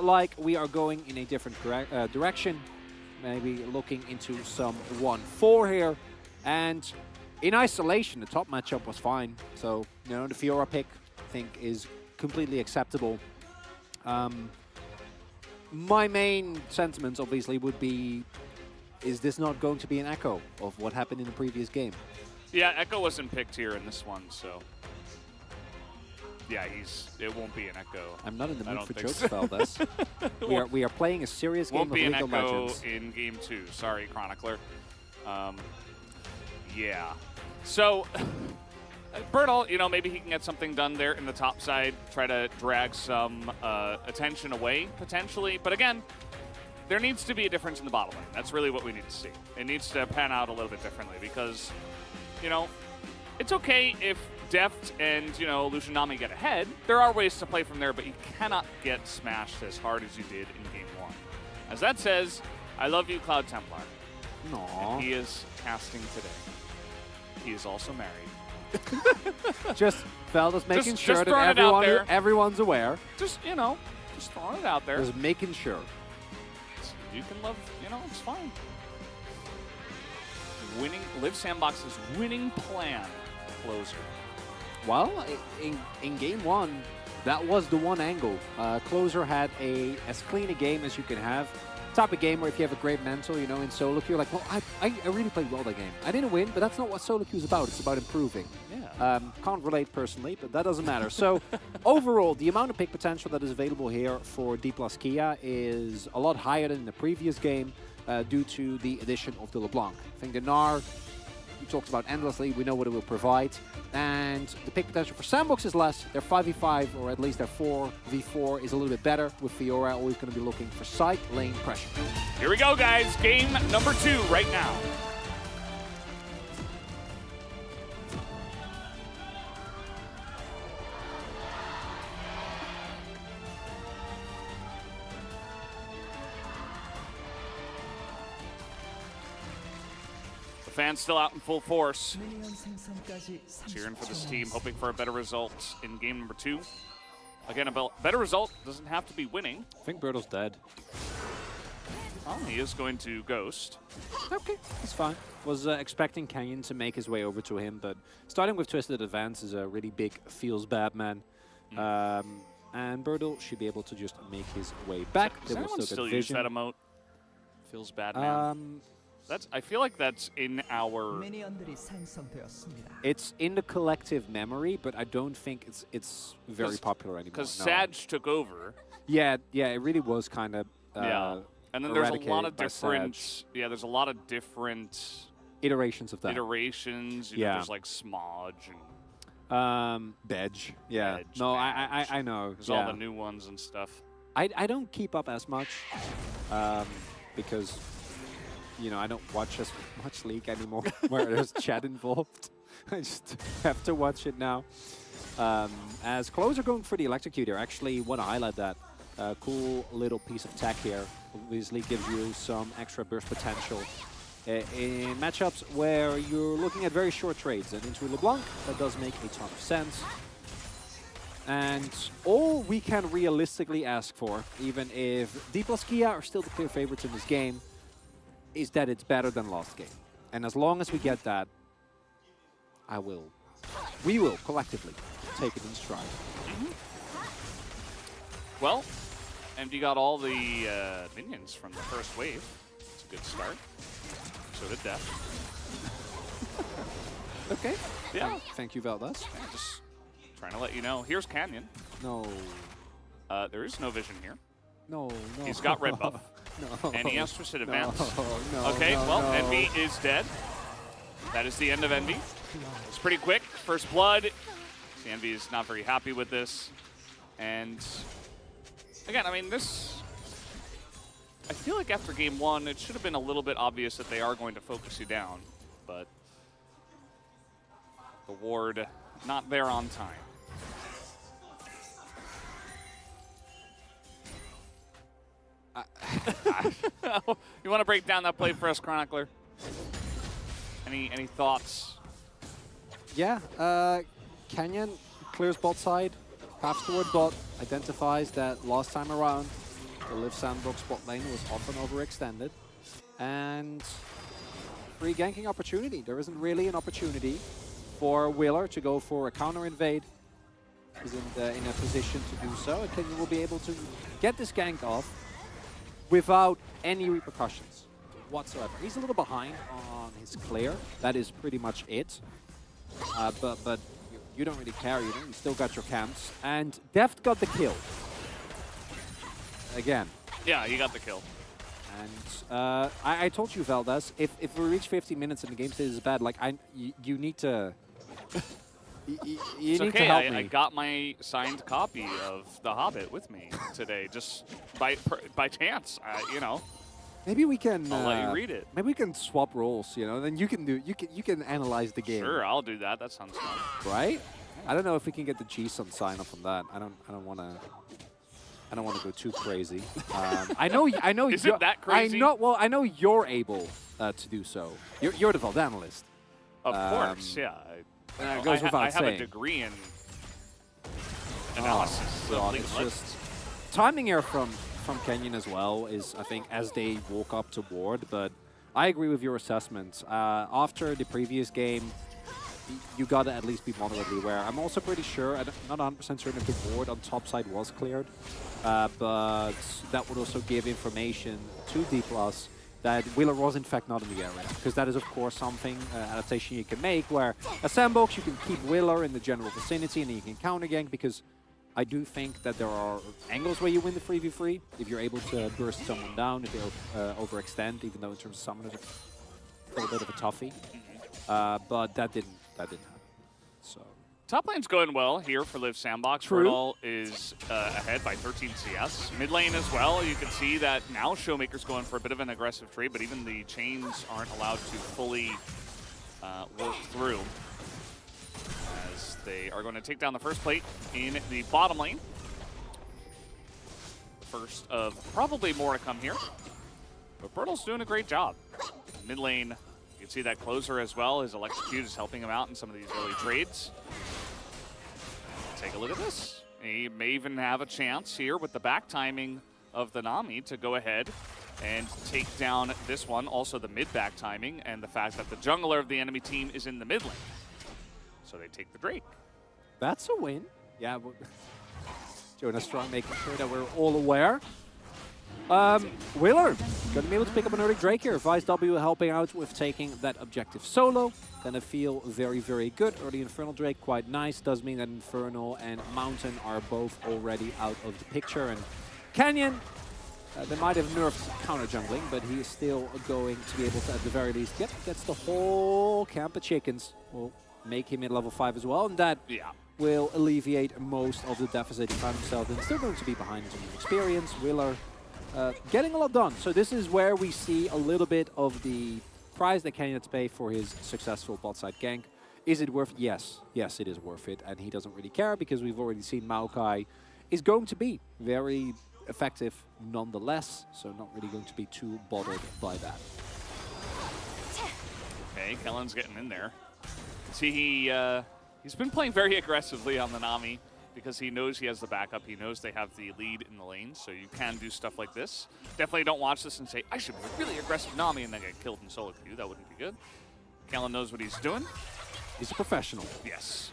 like we are going in a different direction. Maybe looking into some 1-4 here. And in isolation, the top matchup was fine. So, you know, the Fiora pick, I think, is completely acceptable. My main sentiments, obviously, would be, is this not going to be an echo of what happened in the previous game? Yeah, Echo wasn't picked here in this one, so... Yeah, it won't be an Echo. I'm not in the mood for jokes, so. Valdez. we are playing a serious game of League of Legends. Won't be an Echo in Game 2. Sorry, Chronicler. Yeah. So, Bertle, you know, maybe he can get something done there in the top side, try to drag some attention away, potentially. But again, there needs to be a difference in the bottom lane. That's really what we need to see. It needs to pan out a little bit differently because, you know, it's okay if Deft and, you know, Lucian Nami get ahead. There are ways to play from there, but you cannot get smashed as hard as you did in Game 1. As that says, I love you, Cloud Templar. Aww. And he is casting today. He is also married. Just Valdez making sure just that everyone's aware. Just, you know, just throwing it out there. Just making sure. You can love, you know, it's fine. Winning, Live Sandbox's winning plan, closer. Well, in Game 1, that was the one angle. Closer had as clean a game as you can have. Type of game where if you have a great mental, you know, in solo queue, like, well, I really played well that game. I didn't win, but that's not what solo queue is about. It's about improving. Yeah. Can't relate personally, but that doesn't matter. So overall, the amount of pick potential that is available here for D plus Kia is a lot higher than in the previous game due to the addition of the LeBlanc. I think the Gnar, we talked about endlessly, we know what it will provide. And the pick potential for Sandbox is less. Their 5v5, or at least their 4v4, is a little bit better. With Fiora always going to be looking for side lane pressure. Here we go, guys. Game number 2 right now. Fans still out in full force, cheering for this team, hoping for a better result in game number 2. Again, a better result doesn't have to be winning. I think Bertle's dead. Oh, he is going to Ghost. Okay, that's fine. Was expecting Canyon to make his way over to him, but starting with Twisted Advance is a really big feels bad man. And Bertle should be able to just make his way back. Does anyone still use that emote? Feels bad man. I feel like that's in our... It's in the collective memory, but I don't think it's very popular anymore. Because Sag took over. Yeah, it really was kind of yeah. And then there's a lot of different... Yeah, there's a lot of different... iterations of that. Iterations. You know, there's like Smodge and... Bedge. Yeah. Bedge, no, Badge. I know. There's all the new ones and stuff. I don't keep up as much because... You know, I don't watch as much League anymore where there's chat involved. I just have to watch it now. As Closer going for the Electrocutor, actually want to highlight that. Cool little piece of tech here. Obviously gives you some extra burst potential. In matchups where you're looking at very short trades. And into LeBlanc, that does make a ton of sense. And all we can realistically ask for, even if D plus Kia are still the clear favorites in this game, is that it's better than last game. And as long as we get that, we will collectively take it in stride. Well, MD got all the minions from the first wave. It's a good start. So did Def. Okay. Yeah. Thank you, Valdez. Yeah, just trying to let you know. Here's Canyon. No. There is no vision here. No. He's got red buff. No. And he has Twisted Advance. No, okay, well, Envy is dead. That is the end of Envy. It's pretty quick. First blood. The Envy is not very happy with this. And again, I mean, this... I feel like after game 1, it should have been a little bit obvious that they are going to focus you down. But the ward not there on time. You want to break down that play for us, Chronicler? Any thoughts? Yeah, Canyon clears bot side, paths toward bot, identifies that last time around The Liv Sandbox bot lane was often overextended. And free ganking opportunity. There isn't really an opportunity for Wheeler to go for a counter invade. He's in a position to do so, and Kenyon will be able to get this gank off without any repercussions whatsoever. He's a little behind on his clear. That is pretty much it. But you don't really care, you know? You still got your camps. And Deft got the kill. Again. Yeah, he got the kill. And I told you, Valdez, if we reach 50 minutes and the game stays bad, like you need to... you it's need okay. to help me. I got my signed copy of The Hobbit with me today, just by chance. You know. Maybe we can. I'll let you read it. Maybe we can swap roles. You know, then you can analyze the game. Sure, I'll do that. That sounds fun. Right? I don't know if we can get the G-Sun sign off on that. I don't want to go too crazy. I know. Is it that crazy? I know you're able to do so. You're the Vald analyst. Of course, yeah. It goes without I have saying. a degree in analysis. God, it's just timing error from Kenyon as well is, I think, as they walk up to ward. But I agree with your assessment. After the previous game, you got to at least be moderately aware. I'm also pretty sure, I'm not 100% certain if the ward on top side was cleared, but that would also give information to D+ that Wheeler was in fact not in the area. Because that is of course something, adaptation you can make, where a sandbox you can keep Wheeler in the general vicinity and then you can counter gank, because I do think that there are angles where you win the 3v3 if you're able to burst someone down, if they overextend, even though in terms of summoners it's a little bit of a toughie. But that didn't happen. So top lane's going well here for Liv Sandbox. True. Bernal is ahead by 13 CS. Mid lane as well. You can see that now Showmaker's going for a bit of an aggressive trade, but even the chains aren't allowed to fully work through, as they are going to take down the first plate in the bottom lane. First of probably more to come here. But Bernal's doing a great job. Mid lane, you can see that closer as well. His Electrocute is helping him out in some of these early trades. Take a look at this. He may even have a chance here with the back timing of the Nami to go ahead and take down this one. Also the mid back timing and the fact that the jungler of the enemy team is in the mid lane. So they take the Drake. that's a win. Yeah, Jonas Strong making sure that we're all aware. Wheeler, going to be able to pick up an early Drake here. Vice W helping out with taking that objective solo. Going to feel very, very good. Early Infernal Drake, quite nice. Does mean that Infernal and Mountain are both already out of the picture. And Canyon, they might have nerfed counter jungling, but he is still going to be able to, at the very least, gets the whole camp of chickens. Will make him at level 5 as well. And that will alleviate most of the deficit he found himself in. Still going to be behind in terms of experience. Wheeler getting a lot done. So this is where we see a little bit of the price that Kenyon had to pay for his successful bot side gank. Is it worth it? Yes. Yes, it is worth it. And he doesn't really care, because we've already seen Maokai is going to be very effective nonetheless. So not really going to be too bothered by that. Okay, Kellen's getting in there. See, he's been playing very aggressively on the Nami, because he knows he has the backup. He knows they have the lead in the lane, so you can do stuff like this. Definitely don't watch this and say, I should be a really aggressive Nami and then get killed in solo queue. That wouldn't be good. Kellen knows what he's doing. He's a professional. Yes.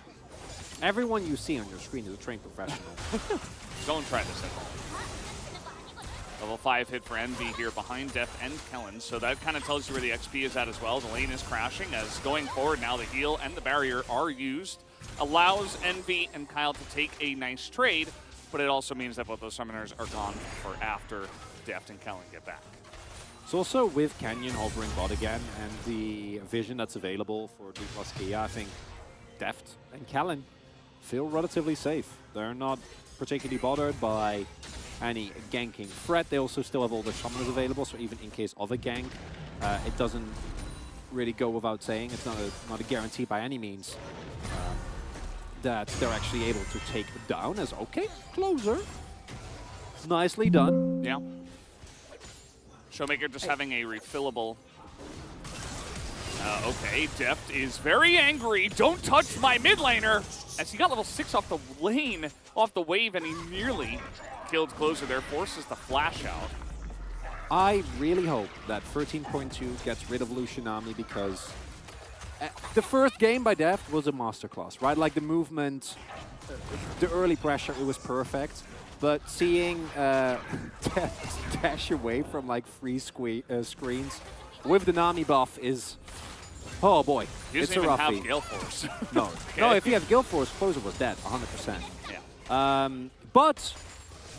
Everyone you see on your screen is a trained professional. Don't try this at home. Level 5 hit for Envy here behind Def and Kellen, so that kind of tells you where the XP is at as well. The lane is crashing, as going forward now the heal and the barrier are used. Allows Envy and Kyle to take a nice trade, but it also means that both those summoners are gone for after Deft and Kellen get back. So also with Canyon hovering bot again and the vision that's available for 3+ Kia, I think Deft and Kellen feel relatively safe. They're not particularly bothered by any ganking threat. They also still have all their summoners available, so even in case of a gank, it doesn't really go without saying. It's not a guarantee by any means that they're actually able to take down as, okay, closer. Nicely done. Yeah. Showmaker just having a refillable Okay, Deft is very angry. Don't touch my mid laner. As he got level 6 off the lane, off the wave, and he nearly killed Closer there, forces the flash out. I really hope that 13.2 gets rid of Lucianami because the first game by Deft was a masterclass, right? Like the movement, the early pressure, it was perfect. But seeing Deft dash away from like 3 screens with the Nami buff is, oh boy, He it's doesn't a even roughie. have Gale Force. No, Okay. no. If he had Guild Force, Closer was dead, 100%. Yeah. But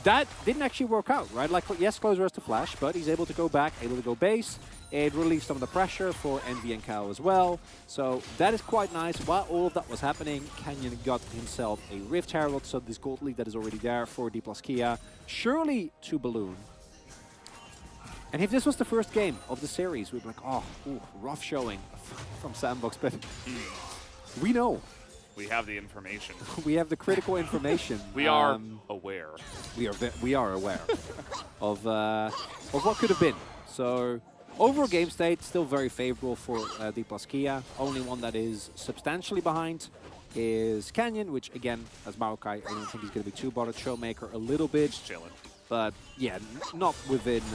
that didn't actually work out, right? Like, yes, Closer has to flash, but he's able to go back, able to go base. It relieves some of the pressure for Envy and Cow as well. So that is quite nice. While all of that was happening, Canyon got himself a Rift Herald, so this gold lead that is already there for D plus Kia. Surely to Balloon. And if this was the first game of the series, we'd be like, oh, ooh, rough showing from Sandbox, but we know. We have the information. We have the critical information. We are aware. We are aware of what could have been. So overall game state still very favorable for D plus Kia. Only one that is substantially behind is Canyon, which again, as Maokai, I don't think he's going to be too bothered. Showmaker a little bit, Just chilling. but yeah, not within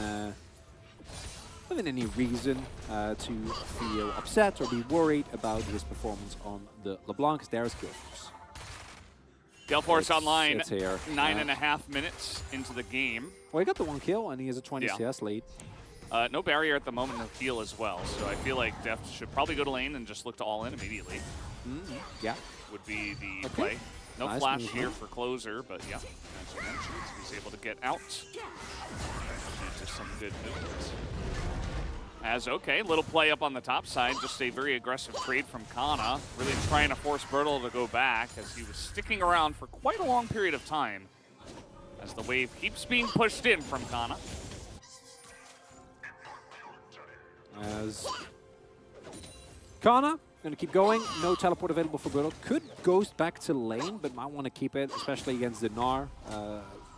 any reason to feel upset or be worried about his performance on the LeBlanc. There's Gale Force. Gale Force online, It's here. 9.5 minutes into the game. Well, he got the 1 kill, and he has a 20 Yeah. CS lead. No barrier at the moment to heal as well, so I feel like Deft should probably go to lane and just look to all in immediately. Yeah. Would be the Okay. play. No Nice flash movement. here for Closer, but yeah, as you mentioned, he's able to get out. Into some good movements. As okay, little play up on the top side, just a very aggressive trade from Kana, really trying to force Bertle to go back as he was sticking around for quite a long period of time as the wave keeps being pushed in from Kana. As Kana gonna keep going. No teleport available for Bertle. Could ghost back to lane, but might want to keep it, especially against the Gnar.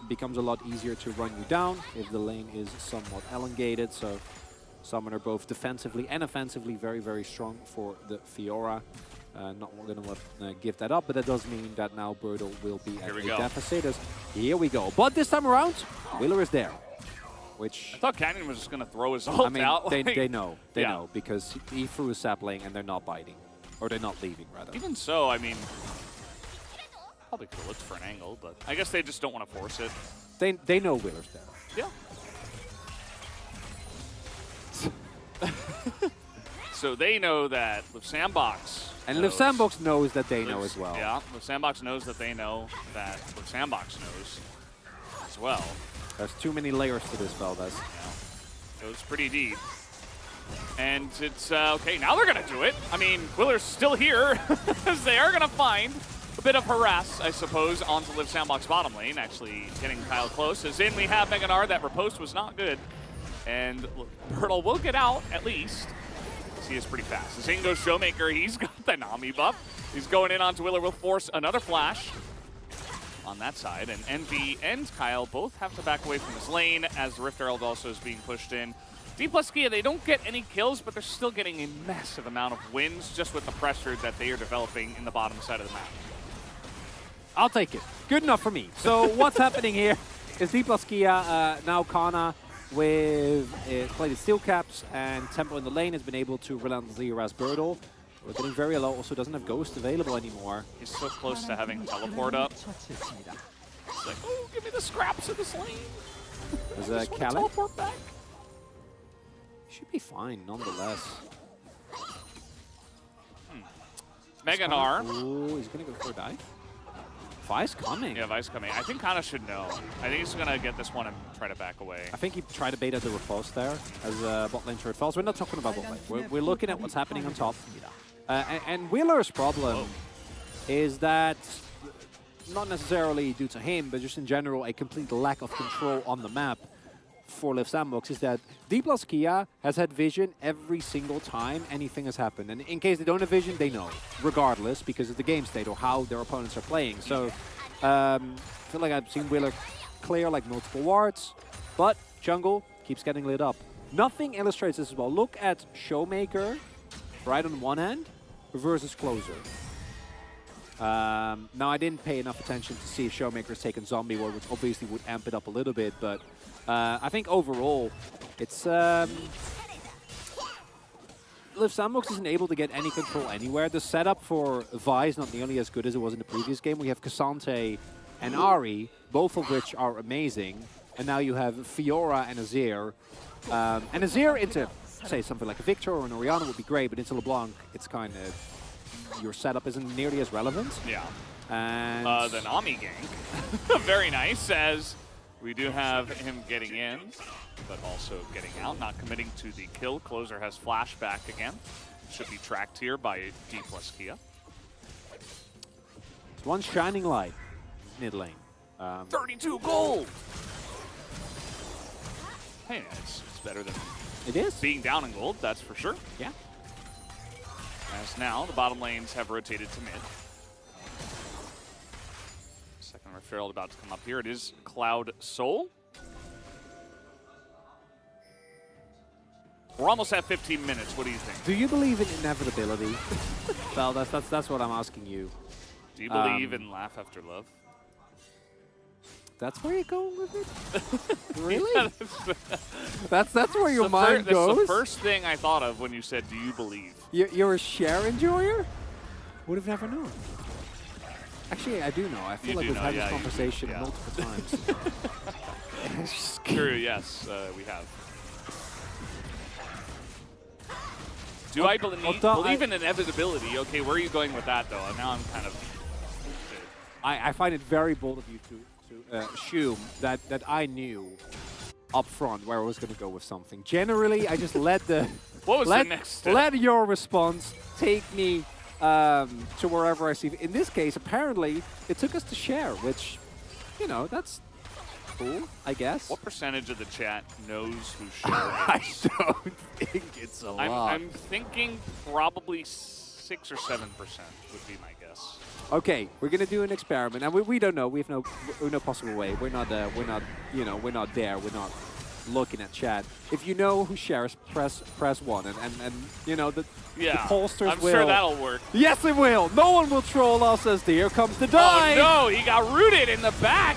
Becomes a lot easier to run you down if the lane is somewhat elongated. So Summoner both defensively and offensively very, very strong for the Fiora. Not going to give that up, but that does mean that now Bertle will be at a deficit. Here we go. But this time around, Wheeler is there. Which I thought Canyon was just going to throw his ult I mean, out. they know. They Yeah. know because he threw a sapling and they're not biting. Or they're not leaving, rather. Even so, I mean, probably could have looked for an angle, but I guess they just don't want to force it. They know Wheeler's there. Yeah. So they know that Liv Sandbox And Liv Sandbox knows that they know as well. Yeah, Liv Sandbox knows that they know that Liv Sandbox knows as well. There's too many layers to this, Veldas. Yeah. Goes pretty deep. And it's, okay, now they're going to do it. I mean, Wheeler's still here, as they are going to find a bit of harass, I suppose, onto Liv Sandbox bottom lane. Actually getting Kyle close. As in, we have Meganar. That riposte was not good. And look, Bertle will get out, at least. He is pretty fast. As in goes Showmaker. He's got the Nami buff. He's going in onto Wheeler. Will force another flash on that side. And Envy and Kyle both have to back away from this lane as the Rift Herald also is being pushed in. D plus Kia, they don't get any kills, but they're still getting a massive amount of wins just with the pressure that they are developing in the bottom side of the map. I'll take it. Good enough for me. So what's happening here is D plus Kia, now Kana with plated steel caps and Tempo in the lane has been able to relentlessly harass Bertle. We're getting very low, also doesn't have Ghost available anymore. He's so close to having teleport up. It's like, oh, give me the scraps of this lane. There's I a just wanna Khaled. teleport back. Should be fine, nonetheless. Meganar. Ooh, he's gonna go for a dive. Vi's coming. Yeah, Vice coming. I think Kana should know. I think he's going to get this one and try to back away. I think he tried to bait at the riposte there as bot lane turret falls. We're not talking about bot lane. We're looking at what's happening on top. And Wheeler's problem is that, not necessarily due to him, but just in general, a complete lack of control on the map for Liv Sandbox is that D plus Kia has had vision every single time anything has happened. And in case they don't have vision, they know, regardless, because of the game state or how their opponents are playing. So I feel like I've seen Wheeler clear like multiple wards, but jungle keeps getting lit up. Nothing illustrates this as well. Look at Showmaker right on one hand versus closer. Now, I didn't pay enough attention to see if Showmaker's taken Zombie War, which obviously would amp it up a little bit, but I think overall, it's... Liv Sandbox isn't able to get any control anywhere. The setup for Vi is not nearly as good as it was in the previous game. We have Cassante and Ari, both of which are amazing. And now you have Fiora and Azir. And Azir into, say, something like a Victor or an Orianna would be great, but into LeBlanc, it's kind of... Your setup isn't nearly as relevant. Yeah. And... the Nami gank. Very nice, as we do have him getting in, but also getting out, not committing to the kill. Closer has flashback again. Should be tracked here by D plus Kia. It's one shining light, mid lane. 32 gold! Hey, it's better than It is. being down in gold, that's for sure. Yeah. As now, the bottom lanes have rotated to mid. Second referral about to come up here. It is Cloud Soul. We're almost at 15 minutes. What do you think? Do you believe in inevitability? Well, that's what I'm asking you. Do you believe in laugh after love? That's where you're going with it? Really? Yeah, that's where your mind goes? That's the first thing I thought of when you said, do you believe? You're a share enjoyer? Would have never known. Actually, I do know. I feel like we've had this conversation multiple times. True, yes, we have. Do I believe in inevitability? Okay, where are you going with that, though? Now I'm kind of... I find it very bold of you to assume that I knew up front where I was going to go with something. Generally, I just let the... What was the next step? Let your response take me to wherever I see. In this case, apparently, it took us to share, which, you know, that's cool, I guess. What percentage of the chat knows who Share I is? don't think it's a lot. I'm thinking probably 6 or 7% would be my guess. Okay, we're gonna do an experiment, and we don't know. We have no possible way. We're not there. We're not looking at chat. If you know who shares, press 1, and you know the pollsters I'm will. sure that'll work. Yes, it will. No one will troll us as here comes the dive. Oh no, he got rooted in the back.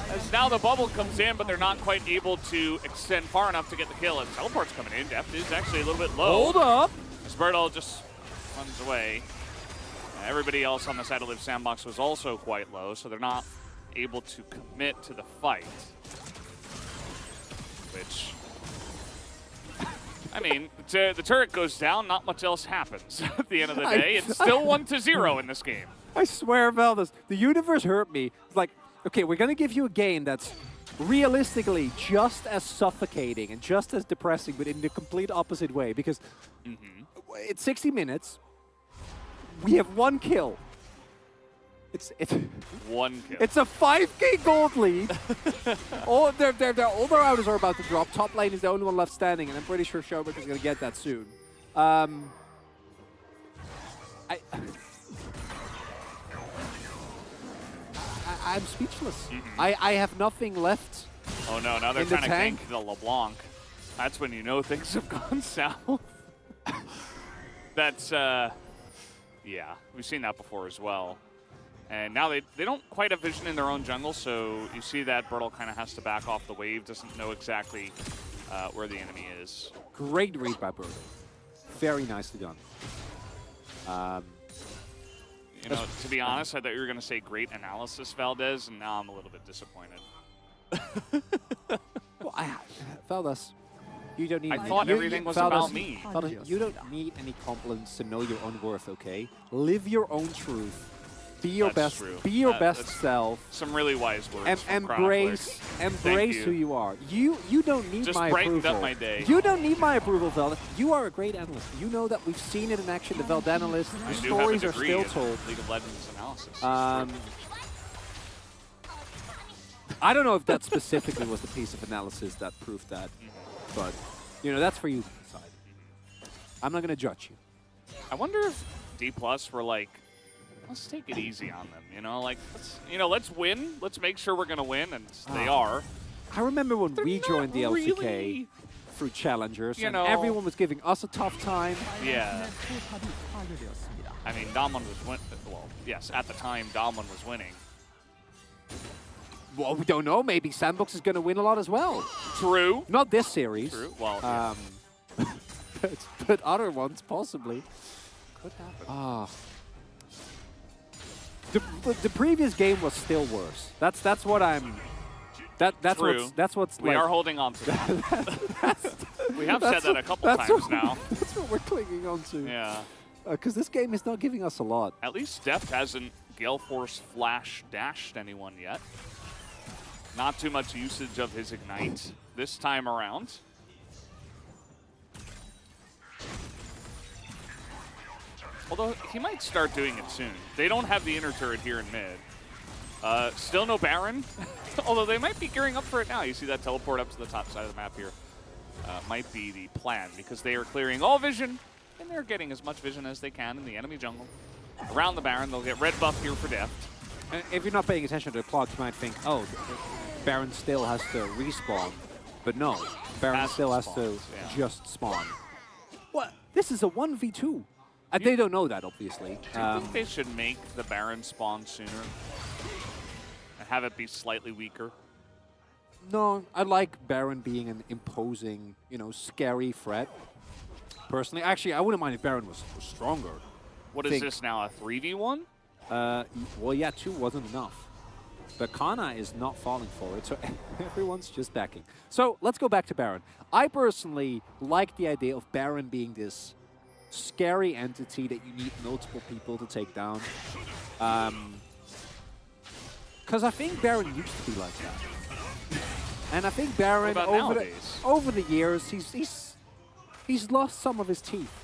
As now the bubble comes in, but they're not quite able to extend far enough to get the kill. And teleport's coming in. Depth is actually a little bit low. Hold up. Sbertle just runs away. Everybody else on the side of Liv Sandbox was also quite low, so they're not able to commit to the fight. Which, I mean, the turret goes down, not much else happens at the end of the day. It's still 1-0 in this game. I swear, Valdez, the universe hurt me. It's like, okay, we're going to give you a game that's realistically just as suffocating and just as depressing, but in the complete opposite way. Because it's 60 minutes. We have 1 kill. It's 1 kill. It's a 5k gold lead. all their outers are about to drop. Top lane is the only one left standing, and I'm pretty sure Showmaker is going to get that soon. I'm speechless. I have nothing left. Oh no, now they're trying to gank the LeBlanc. That's when you know things have gone south. That's, yeah, we've seen that before as well. And now they don't quite have vision in their own jungle, so you see that Bertle kind of has to back off the wave, doesn't know exactly where the enemy is. Great read by Bertle. Very nicely done. You know, to be honest, I thought you were going to say great analysis, Valdez, and now I'm a little bit disappointed. Well, Valdez, you don't need... I thought everything was about me. Valdez, you don't need any compliments to know your own worth, okay? Live your own truth. Be your best. True. Be your best self. Some really wise words. Embrace who you are. You don't need just my approval. brightened up my day. You don't need my approval, Valdez. You are a great analyst. You know that we've seen it in action. The Veld analysts, the stories are still told. League of Legends analysis. I don't know if that specifically was the piece of analysis that proved that, but you know that's for you to decide. I'm not going to judge you. I wonder if D+ were like, let's take it easy on them, you know, like, let's win. Let's make sure we're going to win, and they are. I remember when we joined the LCK, through challengers, You and know- everyone was giving us a tough time. Yeah. I mean, Damwon was well, yes, at the time, Damwon was winning. Well, we don't know. Maybe Sandbox is going to win a lot as well. True. Not this series. True. Well, yeah. But other ones possibly. Could happen. Ah. The previous game was still worse. That's what I'm. That's True. what's We like, are holding on to that. We have said that a couple that's times what- now. That's what we're clinging on to. Yeah. Because this game is not giving us a lot. At least Deft hasn't Gale Force flash dashed anyone yet. Not too much usage of his Ignite this time around. Although he might start doing it soon. They don't have the inner turret here in mid. Still no Baron, although they might be gearing up for it now. You see that teleport up to the top side of the map here. Might be the plan because they are clearing all vision and they're getting as much vision as they can in the enemy jungle. Around the Baron, they'll get red buff here for Deft. And if you're not paying attention to the plot, you might think, oh, Baron still has to respawn. But no, Baron still has to just spawn. What? This is a 1v2. They don't know that, obviously. Do you think they should make the Baron spawn sooner? And have it be slightly weaker? No, I like Baron being an imposing, scary threat. Personally, actually, I wouldn't mind if Baron was stronger. What is this now, a 3v1? Well, yeah, 2 wasn't enough. But Kana is not falling for it, so everyone's just backing. So let's go back to Baron. I personally like the idea of Baron being this scary entity that you need multiple people to take down. Because I think Baron used to be like that. And I think Baron, What about over the years, he's lost some of his teeth.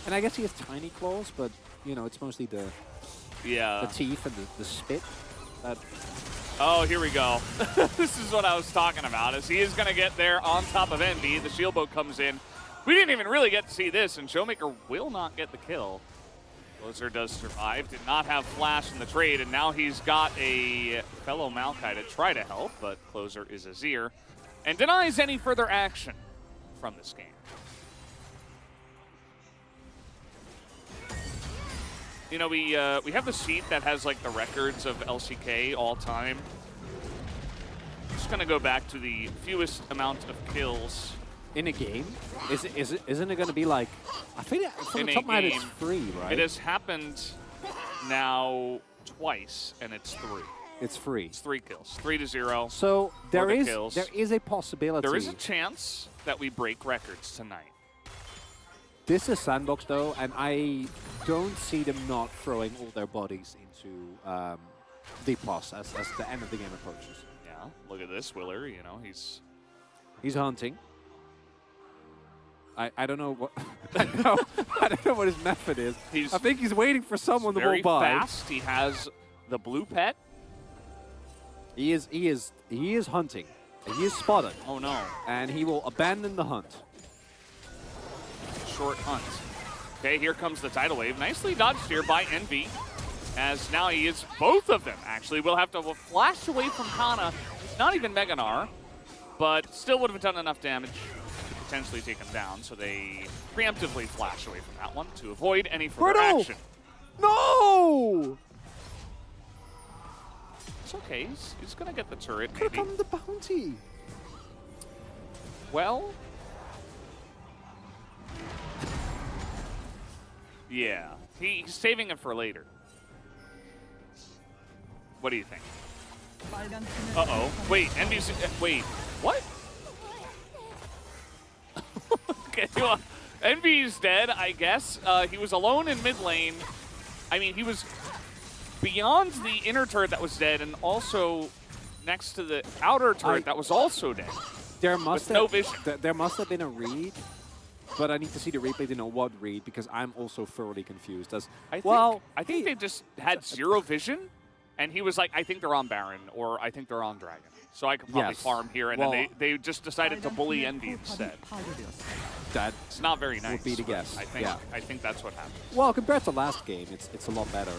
And I guess he has tiny claws, but, it's mostly the teeth and the spit. Oh, here we go. This is what I was talking about, as he is going to get there on top of Envy. The shield boat comes in. We didn't even really get to see this, and Showmaker will not get the kill. Closer does survive, did not have flash in the trade, and now he's got a fellow Maokai to try to help, but Closer is Azir, and denies any further action from this game. We have the sheet that has like the records of LCK all time. Just gonna go back to the fewest amount of kills in a game. Isn't it gonna be like? I think from the top of my head it's 3, right? It has happened now twice, and it's 3. It's 3. It's 3 kills, 3-0. So there is a possibility. There is a chance that we break records tonight. This is Sandbox, though, and I don't see them not throwing all their bodies into D+ as the end of the game approaches. Yeah, look at this, Willer. He's hunting. I don't know what I don't know what his method is. I think he's waiting for someone to walk by. Very fast. He has the blue pet. He is hunting. He is spotted. Oh no! And he will abandon the hunt. Short hunt. Okay, here comes the tidal wave. Nicely dodged here by Envy, as now he is both of them, actually. We'll have to flash away from Kana. Not even Mega Gnar, but still would have done enough damage to potentially take him down, so they preemptively flash away from that one to avoid any further action. No! It's okay. He's going to get the turret, Could have maybe. come the bounty. Well... yeah, he's saving it for later. What do you think? Uh-oh. Wait, Envy's... wait, what? Okay, well, Envy's dead, I guess. He was alone in mid lane. I mean, he was beyond the inner turret that was dead and also next to the outer turret that was also dead. There must with no vision. There must have been a read. But I need to see the replay to know what read, because I'm also thoroughly confused. I think they just had zero vision, and he was like, I think they're on Baron, or I think they're on Dragon. So I could probably farm here, and then they just decided to bully Envy instead. It's not very nice. Would be the guess. I think that's what happened. Well, compared to last game, it's a lot better.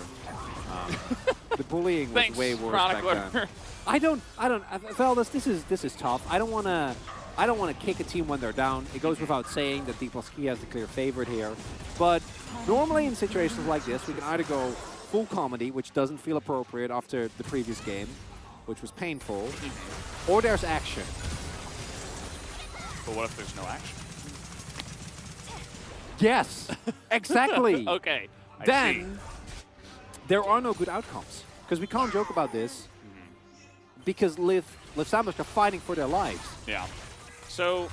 The bullying was way worse back then. Chronicler. Fellas, this is tough. I don't want to I don't want to kick a team when they're down. It goes without saying that D+K is the clear favorite here. But normally in situations like this, we can either go full comedy, which doesn't feel appropriate after the previous game, which was painful, or there's action. But what if there's no action? Yes, exactly. Okay. Then there are no good outcomes. Because we can't joke about this. Because Liv Sandbox are fighting for their lives. Yeah. So,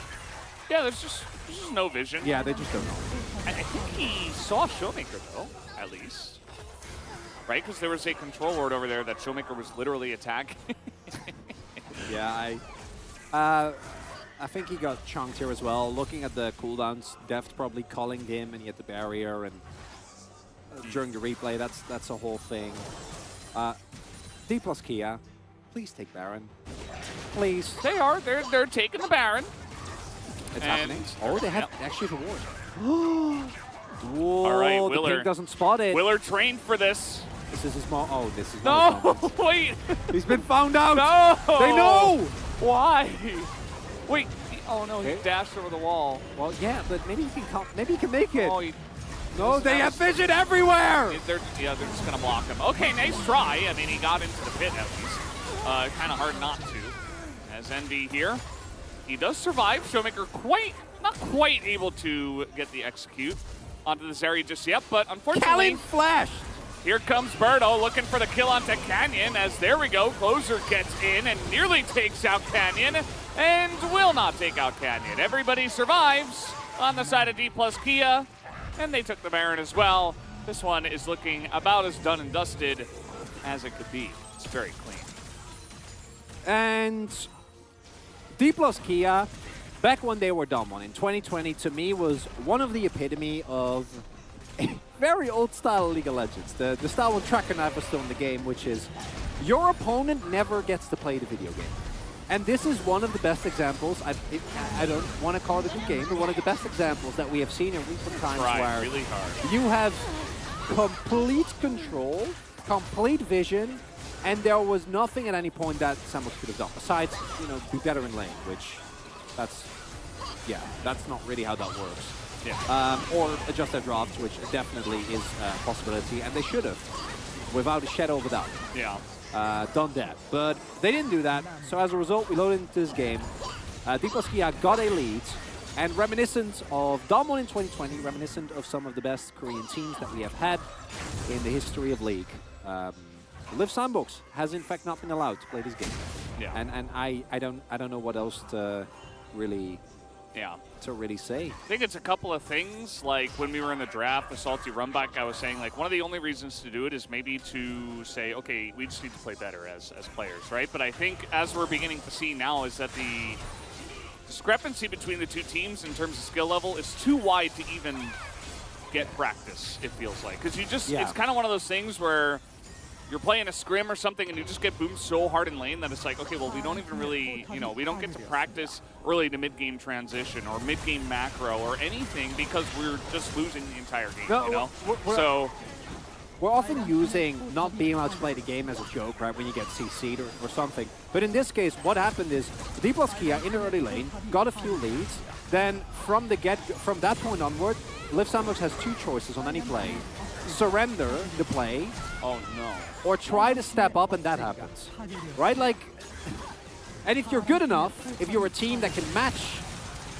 yeah, there's just no vision. Yeah, they just don't know. I think he saw Showmaker, though, at least. Right? Because there was a control ward over there that Showmaker was literally attacking. Yeah, I think he got chunked here as well. Looking at the cooldowns, Deft probably calling him, and he had the barrier, and during the replay, that's a whole thing. D+K, please take Baron. Please. They are. They're taking the Baron. It's happening. Oh, they have actually the ward. Whoa, all right, the Willer King doesn't spot it. Willer trained for this. This is his mom. Oh, this is No, wait. He's been found out. No. They know. Why? Wait. Oh no, Okay. he dashed over the wall. Well, yeah, but maybe he can come. Maybe he can make it. Oh, No, they have vision everywhere. they're just gonna block him. Okay, nice try. I mean, he got into the pit at least. Kind of hard not to. As Envy here, he does survive. Showmaker not quite able to get the execute onto the Zeri just yet, but unfortunately, Callie flashed. here comes Birdo looking for the kill onto Canyon. As there we go, Closer gets in and nearly takes out Canyon, and will not take out Canyon. Everybody survives on the side of D+K. And they took the Baron as well. This one is looking about as done and dusted as it could be. It's very clean. And D+K, back when they were dumb in 2020, to me was one of the epitome of a very old style League of Legends. The style when Tracker Knife was still in the game, which is your opponent never gets to play the video game. And this is one of the best examples. I don't want to call it a good game, but one of the best examples that we have seen in recent times where really hard. you have complete control, complete vision, and there was nothing at any point that Samus could have done besides, be better in lane, which that's not really how that works. Yeah. Or adjust their drafts, which definitely is a possibility, and they should have, without a shadow of a doubt. Yeah. Done that, but they didn't do that. So as a result, we loaded into this game. D+K got a lead, and reminiscent of Damwon in 2020, reminiscent of some of the best Korean teams that we have had in the history of League. Liv Sandbox has in fact not been allowed to play this game. Yeah. And I don't know what else to really say. I think it's a couple of things. Like when we were in the draft, the Salty Runback, I was saying like one of the only reasons to do it is maybe to say, okay, we just need to play better as players, right? But I think as we're beginning to see now is that the discrepancy between the two teams in terms of skill level is too wide to even get practice, it feels like. Because it's kind of one of those things where you're playing a scrim or something and you just get boomed so hard in lane that it's like, okay, well, we don't even really, we don't get to practice early to mid-game transition or mid-game macro or anything because we're just losing the entire game, So we're often using not being allowed to play the game as a joke, right, when you get CC'd or something. But in this case, what happened is D+K in the early lane got a few leads. Then from that point onward, Liv Sandbox has two choices on any play. Surrender the play. Oh no. Or try to step up, and that happens. Right? Like, and if you're good enough, if you're a team that can match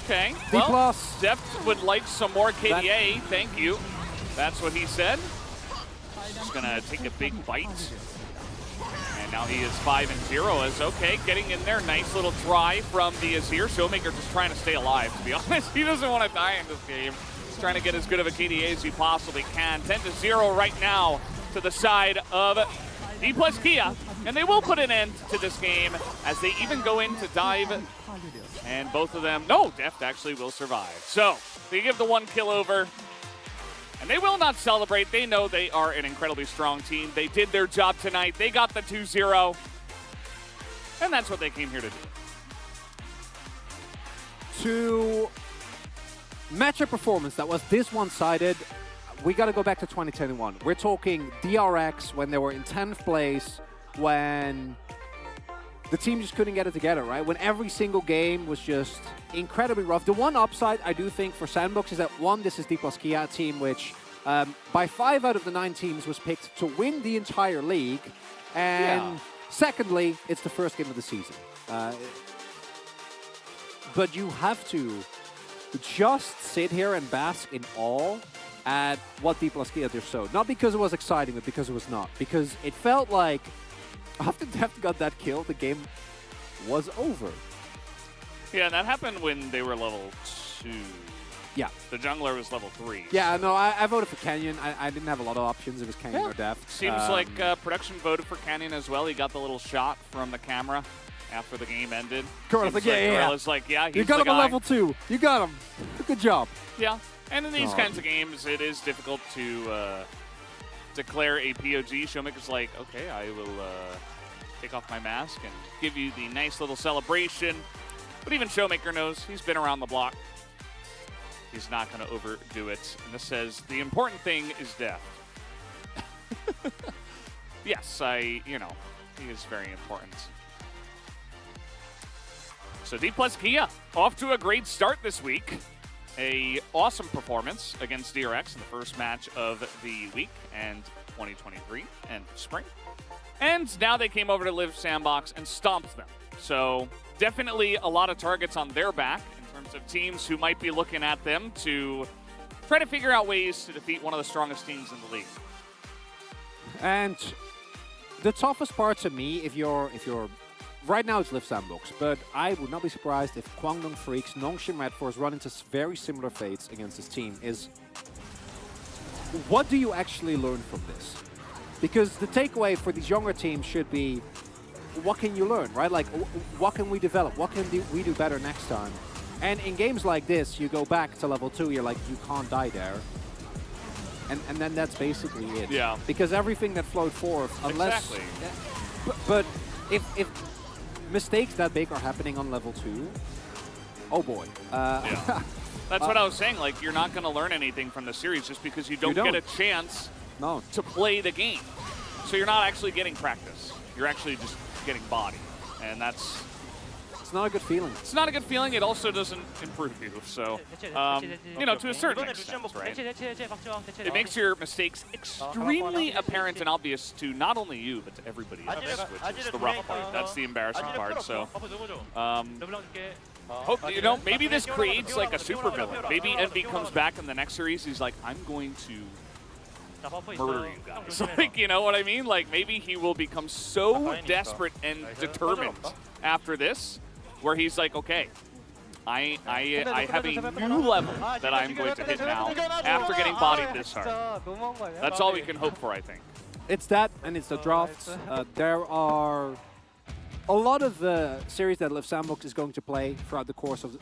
Okay. D+, well, Deft would like some more KDA. Thank you. That's what he said. Just gonna take a big bite. And now he is 5-0 as okay, getting in there. Nice little try from the Azir. Showmaker just trying to stay alive, to be honest. He doesn't want to die in this game. He's trying to get as good of a KDA as he possibly can. 10-0 right now to the side of D+K. And they will put an end to this game as they even go in to dive. And both of them, no, Deft actually will survive. So they give the 1 kill over. And they will not celebrate. They know they are an incredibly strong team. They did their job tonight. They got the 2-0. And that's what they came here to do. To match a performance that was this one-sided, we got to go back to 2021. We're talking DRX when they were in 10th place, when the team just couldn't get it together, right? When every single game was just incredibly rough. The one upside I do think for Sandbox is that, one, this is D+ Kia team, which by 5 out of the 9 teams was picked to win the entire league. And secondly, it's the first game of the season. But you have to just sit here and bask in awe at what D+ Kia did so. Not because it was exciting, but because it was not. Because it felt like after Deft got that kill, the game was over. Yeah, that happened when they were level 2. Yeah. The jungler was level 3. Yeah, no, I voted for Canyon. I didn't have a lot of options. It was Canyon or Deft. Seems like production voted for Canyon as well. He got the little shot from the camera after the game ended. Corral's like, yeah. Coral's like, yeah, he's You got the him guy. at level 2. You got him. Good job. Yeah, and in these kinds of games, it is difficult to declare a POG. Showmaker's like, okay, I will take off my mask and give you the nice little celebration. But even Showmaker knows he's been around the block. He's not going to overdo it. And this says, the important thing is death. Yes, he is very important. So D+ Kia off to a great start this week. A awesome performance against DRX in the first match of the week and 2023 and spring. And now they came over to Live Sandbox and stomped them. So definitely a lot of targets on their back in terms of teams who might be looking at them to try to figure out ways to defeat one of the strongest teams in the league. And the toughest part to me, if you're right now it's Live Sandbox, but I would not be surprised if Kwangdong Freaks, Nongshim Red Force run into very similar fates against this team, is what do you actually learn from this? Because the takeaway for these younger teams should be, what can you learn, right? Like, what can we develop? What can we do better next time? And in games like this, you go back to level 2, you're like, you can't die there. And then that's basically it. Yeah. Because everything that flowed forth, unless... Exactly. But if mistakes that big are happening on level 2, oh boy. Yeah. That's what I was saying. Like, you're not going to learn anything from the series just because you don't get a chance to play the game. So you're not actually getting practice. You're actually just getting body. And that's... It's not a good feeling. It's not a good feeling. It also doesn't improve you. So, to a certain extent, right? It makes your mistakes extremely apparent and obvious to not only you, but to everybody else, which is the rough part. That's the embarrassing part. So, maybe this creates like a super villain. Maybe NB comes back in the next series. He's like, I'm going to murder you guys. Like, you know what I mean? Like, maybe he will become so desperate and determined after this, where he's like, okay, I have a new level that I'm going to hit now after getting bodied this hard. That's all we can hope for, I think. It's that, and it's the drafts. There are a lot of the series that Live Sandbox is going to play throughout the course of...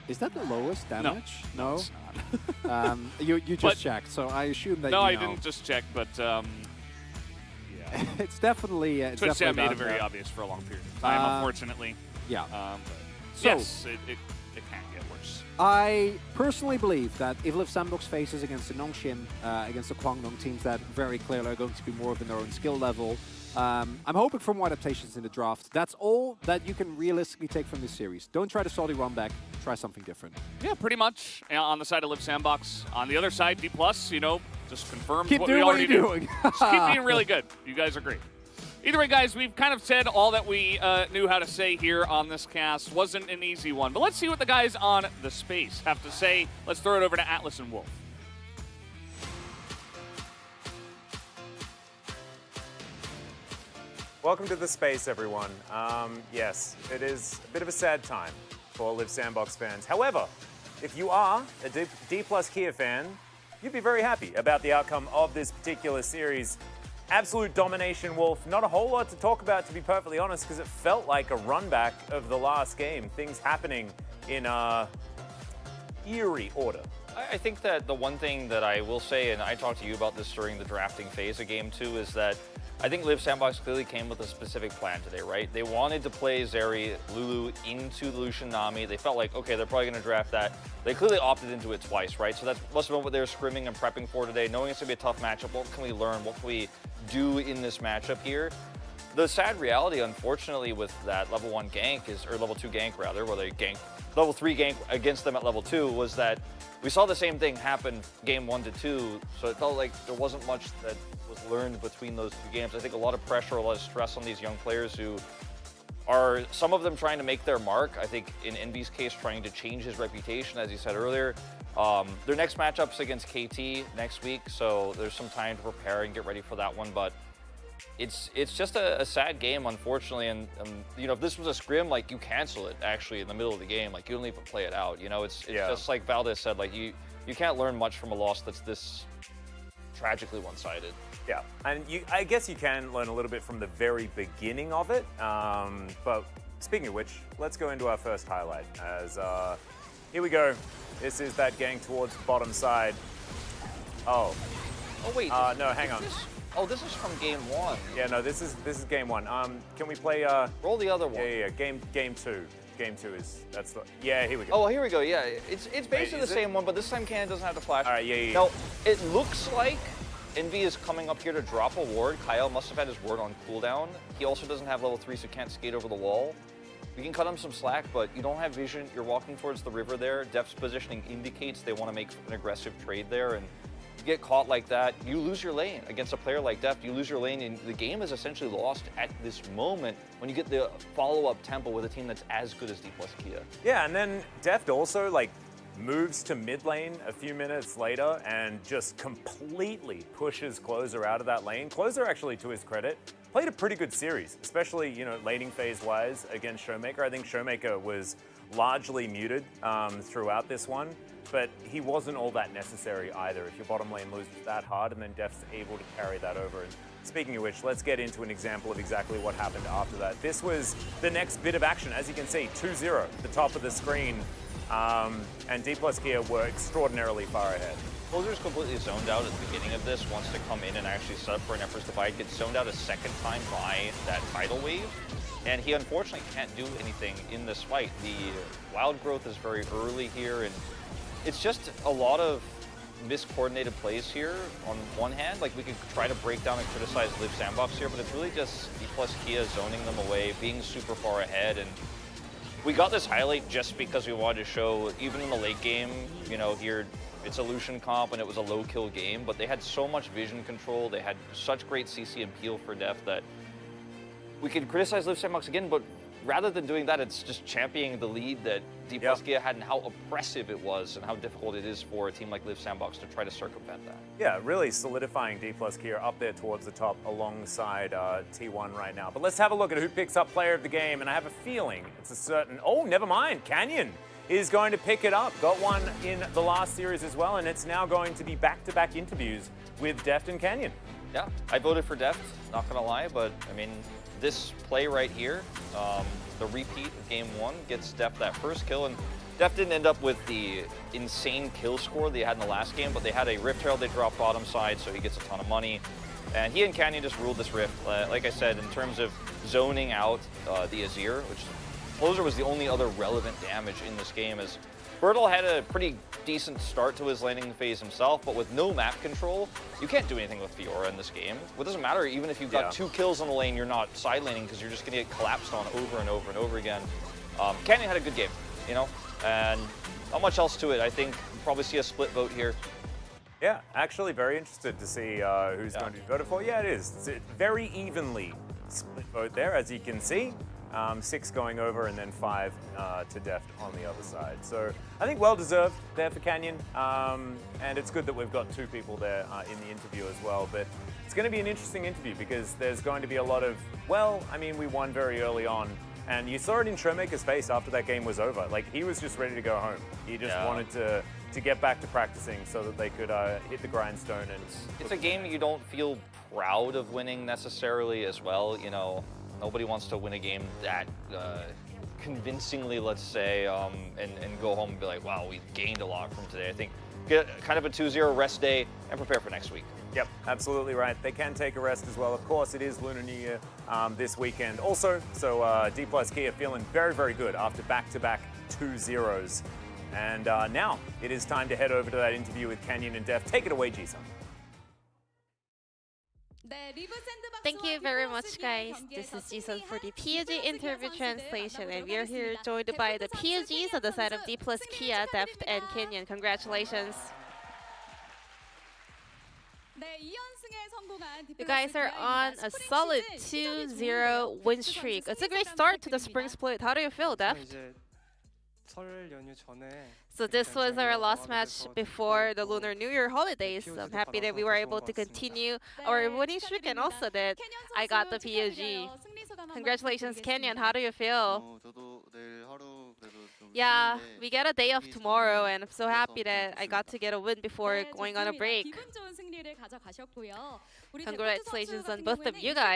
Is that the lowest damage? No. It's not. You just checked, so I assume that you know. I didn't just check, but yeah. It's definitely... Twitch made it very obvious for a long period of time, unfortunately. Yeah. So, yes, it can get worse. I personally believe that if Live Sandbox faces against the Nongshim, against the Kwangdong teams that very clearly are going to be more of in their own skill level, I'm hoping for more adaptations in the draft. That's all that you can realistically take from this series. Don't try to salty run back. Try something different. Yeah, pretty much. On the side of Live Sandbox. On the other side, D+, just confirms keep what doing we already what you're doing. Just keep being really good. You guys are great. Either way, guys, we've kind of said all that we knew how to say here on this cast. Wasn't an easy one, but let's see what the guys on the space have to say. Let's throw it over to Atlas and Wolf. Welcome to the space, everyone. Yes, it is a bit of a sad time for Live Sandbox fans. However, if you are a D+ Kia fan, you'd be very happy about the outcome of this particular series. Absolute domination, Wolf. Not a whole lot to talk about, to be perfectly honest, because it felt like a run back of the last game. Things happening in eerie order. I think that the one thing that I will say, and I talked to you about this during the drafting phase of Game 2, is that I think Live Sandbox clearly came with a specific plan today, right? They wanted to play Zeri, Lulu into the Lucian Nami. They felt like, okay, they're probably going to draft that. They clearly opted into it twice, right? So that must have been what they were scrimming and prepping for today, knowing it's going to be a tough matchup. What can we learn? What can we do in this matchup here? The sad reality, unfortunately, with that level 1 gank is, or level 2 gank rather, where they gank level 3 gank against them at level 2, was that we saw the same thing happen game 1 to 2. So it felt like there wasn't much that was learned between those 2 games. I think a lot of pressure, a lot of stress on these young players who are, some of them trying to make their mark. I think in Envy's case, trying to change his reputation, as you said earlier. Their next matchup's against KT next week, so there's some time to prepare and get ready for that one. But it's just a sad game, unfortunately. And you know, if this was a scrim, like, you cancel it actually in the middle of the game. Like, you don't even play it out. You know, it's just like Valdez said. Like, you can't learn much from a loss that's this tragically one-sided. Yeah, and I guess you can learn a little bit from the very beginning of it. But speaking of which, let's go into our first highlight. As here we go. This is that gang towards the bottom side. Oh. Oh wait. No, hang on. Oh, this is from game 1. Yeah, no, this is game 1. Can we play? Roll the other one. Yeah. Game 2. Game 2 is yeah. Here we go. Oh, here we go. Yeah, it's basically the same one, but this time Cannon doesn't have the flash. All right, yeah. Now it looks like Envy is coming up here to drop a ward. Kyle must have had his ward on cooldown. He also doesn't have level 3, so can't skate over the wall. We can cut him some slack, but you don't have vision. You're walking towards the river there. Def's positioning indicates they want to make an aggressive trade there, and you get caught like that, you lose your lane. Against a player like Def, you lose your lane, and the game is essentially lost at this moment when you get the follow-up tempo with a team that's as good as D plus Kia. Yeah, and then Deft also, like, moves to mid lane a few minutes later and just completely pushes Closer out of that lane. Closer, actually, to his credit, played a pretty good series, especially, you know, laning phase-wise against Showmaker. I think Showmaker was largely muted throughout this one, but he wasn't all that necessary either. If your bottom lane loses that hard, and then Def's able to carry that over. And speaking of which, let's get into an example of exactly what happened after that. This was the next bit of action. As you can see, 2-0 at the top of the screen. And D plus Kia were extraordinarily far ahead. Closer's completely zoned out at the beginning of this, wants to come in and actually set up for an Emperor's Divide, gets zoned out a second time by that tidal wave, and he unfortunately can't do anything in this fight. The wild growth is very early here, and it's just a lot of miscoordinated plays here on one hand. Like, we could try to break down and criticize Live Sandbox here, but it's really just D plus Kia zoning them away, being super far ahead. And we got this highlight just because we wanted to show, even in the late game, you know, here it's a Lucian comp and it was a low kill game, but they had so much vision control, they had such great CC and peel for Def that we could criticize Live Sandbox again, but rather than doing that, it's just championing the lead that D plus Kia had and how oppressive it was and how difficult it is for a team like Live Sandbox to try to circumvent that. Yeah, really solidifying D plus Kia up there towards the top alongside T1 right now. But let's have a look at who picks up player of the game, and I have a feeling it's a certain, oh, never mind, Canyon is going to pick it up. Got one in the last series as well, and it's now going to be back-to-back interviews with Deft and Canyon. Yeah, I voted for Deft, not gonna lie, but I mean, this play right here, the repeat of game 1 gets Deft that first kill, and Deft didn't end up with the insane kill score they had in the last game, but they had a Rift Herald they dropped bottom side, so he gets a ton of money. And he and Canyon just ruled this Rift. Like I said, in terms of zoning out the Azir, which Closer was the only other relevant damage in this game, as Bertle had a pretty decent start to his laning phase himself, but with no map control, you can't do anything with Fiora in this game. It doesn't matter, even if you've got 2 kills on the lane, you're not side laning because you're just going to get collapsed on over and over and over again. Canyon had a good game, you know, and not much else to it. I think we'll probably see a split vote here. Yeah, actually very interested to see who's going to be voted for. Yeah, it is. It's a very evenly split vote there, as you can see. 6 going over and then 5 to Deft on the other side. So I think well-deserved there for Canyon. And it's good that we've got 2 people there in the interview as well. But it's going to be an interesting interview because there's going to be a lot of, well, I mean, we won very early on. And you saw it in Showmaker's face after that game was over. Like, he was just ready to go home. He just wanted to get back to practicing so that they could hit the grindstone. And it's a game you don't feel proud of winning necessarily as well, you know. Nobody wants to win a game that convincingly, let's say, and go home and be like, wow, we gained a lot from today. I think get kind of a 2-0 rest day and prepare for next week. Yep, absolutely right. They can take a rest as well. Of course, it is Lunar New Year this weekend also. So D plus Kia feeling very, very good after back-to-back 2-0s. And now it is time to head over to that interview with Canyon and Def. Take it away, Jisung. Thank you very much, guys. This is Jisun for the PUG interview translation, and we are here joined by the PUGs on the side of D plus Kia, Deft, and Kenyon. Congratulations. You guys are on a solid 2-0 win streak. It's a great start to the spring split. How do you feel, Deft? So this was our last match before the Lunar New Year holidays. I'm happy that we were able to continue our winning streak and also that I got the PUG. Congratulations, Kenyon. How do you feel? Yeah, we get a day off tomorrow and I'm so happy that I got to get a win before going on a break. Congratulations on both of you guys.